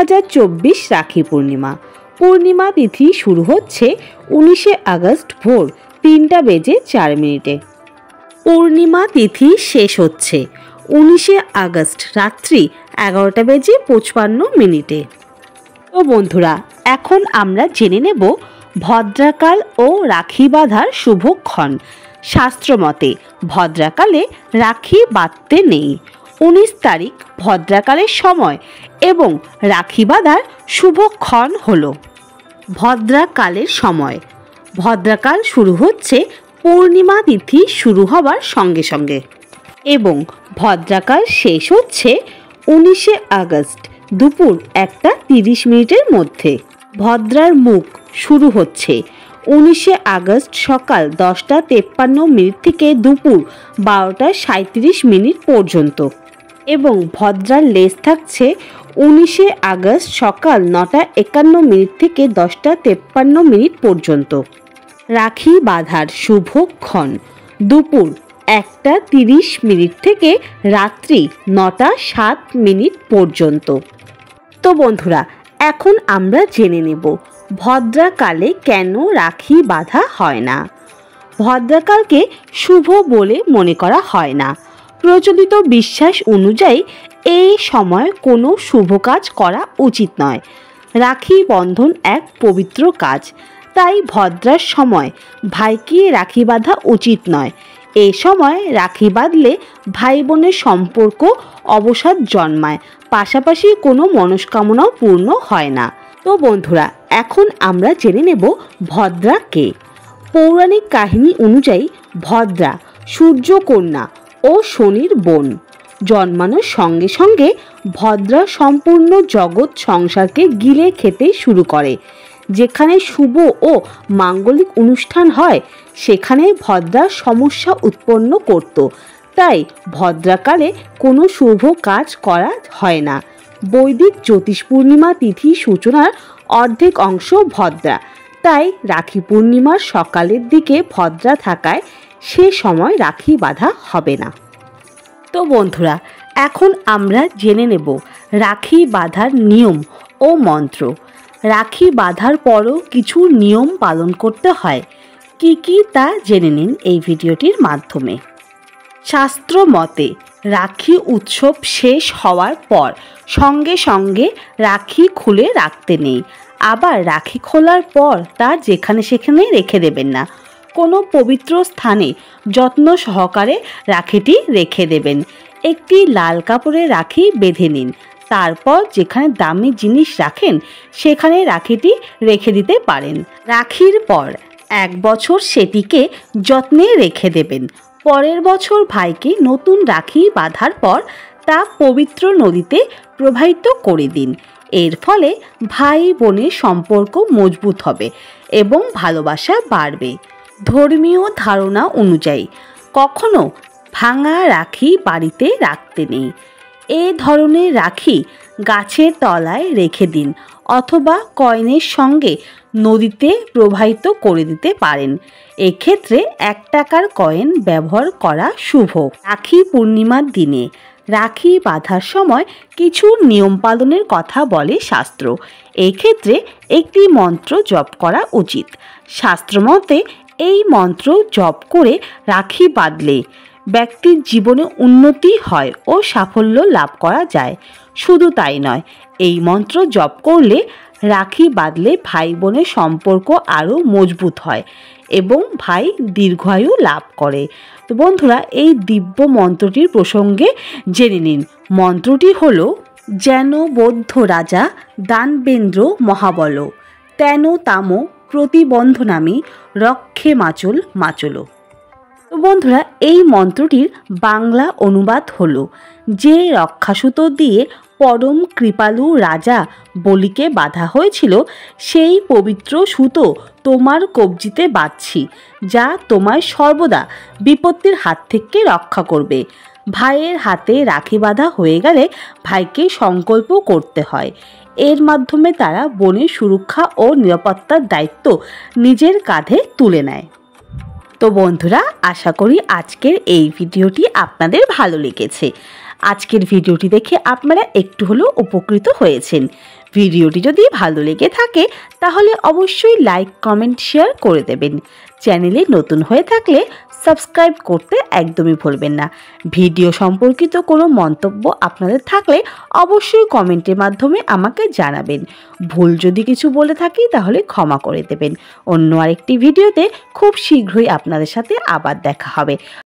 2024 রাখি পূর্ণিমা। পূর্ণিমা তিথি শুরু হচ্ছে 19 আগস্ট ভোর 3টা বেজে 4 মিনিটে। পূর্ণিমা তিথি শেষ হচ্ছে 19 আগস্ট রাত্রি 11টা বেজে 55 মিনিটে। তো বন্ধুরা, এখন আমরা জেনে নেব ভদ্রাকাল ও রাখি বাঁধার শুভক্ষণ। শাস্ত্রমতে ভদ্রাকালে রাখি বাঁধতে নেই। 19 তারিখ ভদ্রাকালের সময় এবং রাখি বাঁধার শুভক্ষণ হল ভদ্রাকালের সময়। ভদ্রাকাল শুরু হচ্ছে পূর্ণিমা তিথি শুরু হবার সঙ্গে সঙ্গে এবং ভদ্রাকাল শেষ হচ্ছে 19 আগস্ট দুপুর 1টা 30 মিনিটের মধ্যে। ভদ্রার মুখ শুরু হচ্ছে 19 আগস্ট সকাল 10টা 53 মিনিট থেকে দুপুর 12টা 37 মিনিট পর্যন্ত এবং ভদ্রার লেজ থাকছে 19 আগস্ট সকাল 9টা 51 মিনিট থেকে 10টা 53 মিনিট পর্যন্ত। রাখি বাঁধার শুভক্ষণ দুপুর 1টা 30 মিনিট থেকে রাত্রি 9টা 7 মিনিট পর্যন্ত। তো বন্ধুরা, এখন আমরা জেনে নেব ভদ্রাকালে কেন রাখি বাঁধা হয় না। ভদ্রাকালকে শুভ বলে মনে করা হয় না। প্রচলিত বিশ্বাস অনুযায়ী এই সময় কোনো শুভ কাজ করা উচিত নয়। রাখি বন্ধন এক পবিত্র কাজ, তাই ভদ্রার সময় ভাইকে রাখি বাঁধা উচিত নয়। এই সময় রাখি বাঁধলে ভাই বোনের সম্পর্ক অবসাদ জন্মায়, পাশাপাশি কোনো মনস্কামনাও পূর্ণ হয় না। তো বন্ধুরা, এখন আমরা জেনে নেব ভদ্রা কে। পৌরাণিক কাহিনী অনুযায়ী ভদ্রা সূর্যকন্যা ও শনির বোন। জন্মানোর সঙ্গে সঙ্গে ভদ্রা সম্পূর্ণ জগৎ সংসারকে গিলে খেতে শুরু করে। যেখানে শুভ ও মাঙ্গলিক অনুষ্ঠান হয় সেখানে ভদ্রা সমস্যা উৎপন্ন করত, তাই ভদ্রাকালে কোনো শুভ কাজ করা হয় না। বৈদিক জ্যোতিষ পূর্ণিমা তিথি সূচনার অর্ধেক অংশ ভদ্রা, তাই রাখি পূর্ণিমার সকালের দিকে ভদ্রা থাকায় সে সময় রাখি বাঁধা হবে না। তো বন্ধুরা, এখন আমরা জেনে নেব রাখি বাঁধার নিয়ম ও মন্ত্র। রাখি বাঁধার পরও কিছু নিয়ম পালন করতে হয়। কি কি তা জেনে নিন এই ভিডিওটির মাধ্যমে। শাস্ত্র মতে রাখি উৎসব শেষ হওয়ার পর সঙ্গে সঙ্গে রাখি খুলে রাখতে নেই। আবার রাখি খোলার পর তা যেখানে সেখানে রেখে দেবেন না। কোনো পবিত্র স্থানে যত্ন সহকারে রাখিটি রেখে দেবেন। একটি লাল কাপড়ে রাখি বেঁধে নিন। তারপর যেখানে দামি জিনিস রাখেন সেখানে রাখিটি রেখে দিতে পারেন। রাখির পর 1 বছর সেটিকে যত্নে রেখে দেবেন। পরের বছর ভাইকে নতুন রাখি বাঁধার পর তা পবিত্র নদীতে প্রবাহিত করে দিন। এর ফলে ভাই বোনের সম্পর্ক মজবুত হবে এবং ভালোবাসা বাড়বে। ধর্মীয় ধারণা অনুযায়ী কখনো ভাঙা রাখি বাড়িতে রাখতে নেই। এ ধরনের রাখি গাছের তলায় রেখে দিন অথবা কয়েনের সঙ্গে নদীতে প্রবাহিত করে দিতে পারেন। এক্ষেত্রে 1 টাকার কয়েন ব্যবহার করা শুভ। রাখি পূর্ণিমার দিনে রাখি বাঁধার সময় কিছু নিয়ম পালনের কথা বলে শাস্ত্র। এই ক্ষেত্রে একটি মন্ত্র জপ করা উচিত। শাস্ত্রমতে এই মন্ত্র জপ করে রাখি বাঁধলে ব্যক্তির জীবনে উন্নতি হয় ও সাফল্য লাভ করা যায়। শুধু তাই নয়, এই মন্ত্র জপ করলে রাখি বাঁধলে ভাই বোনের সম্পর্ক আরও মজবুত হয় এবং ভাই দীর্ঘায়ু লাভ করে। তো বন্ধুরা, এই দিব্য মন্ত্রটির প্রসঙ্গে জেনে নিন। মন্ত্রটি হল, যেন বৌদ্ধ রাজা দানবেন্দ্র মহাবল, তেন তাম প্রতিবন্ধনামি রক্ষে মাচল মাচল। তো বন্ধুরা, এই মন্ত্রটির বাংলা অনুবাদ হলো, যে রক্ষাসূত্র দিয়ে পরম কৃপালু রাজা বলিকে বাঁধা হয়েছিল সেই পবিত্র সুতো তোমার কবজিতে বাঁধছি, যা তোমায় সর্বদা বিপত্তির হাত থেকে রক্ষা করবে। ভাইয়ের হাতে রাখি বাঁধা হয়ে গেলে ভাইকে সংকল্প করতে হয়। এর মাধ্যমে তারা বোনের সুরক্ষা ও নিরাপত্তার দায়িত্ব নিজের কাঁধে তুলে নেয়। তো বন্ধুরা, আশা করি আজকের এই ভিডিওটি আপনাদের ভালো লেগেছে। আজকের ভিডিওটি দেখে আপনারা একটু হলেও উপকৃত হয়েছেন। ভিডিওটি যদি ভালো লেগে থাকে তাহলে অবশ্যই লাইক, কমেন্ট, শেয়ার করে দেবেন। চ্যানেলে নতুন হয়ে থাকলে সাবস্ক্রাইব করতে একদমই ভুলবেন না। ভিডিও সম্পর্কিত কোনো মন্তব্য আপনাদের থাকলে অবশ্যই কমেন্টের মাধ্যমে আমাকে জানাবেন। ভুল যদি কিছু বলে থাকি তাহলে ক্ষমা করে দেবেন। অন্য আরেকটি ভিডিওতে খুব শীঘ্রই আপনাদের সাথে আবার দেখা হবে।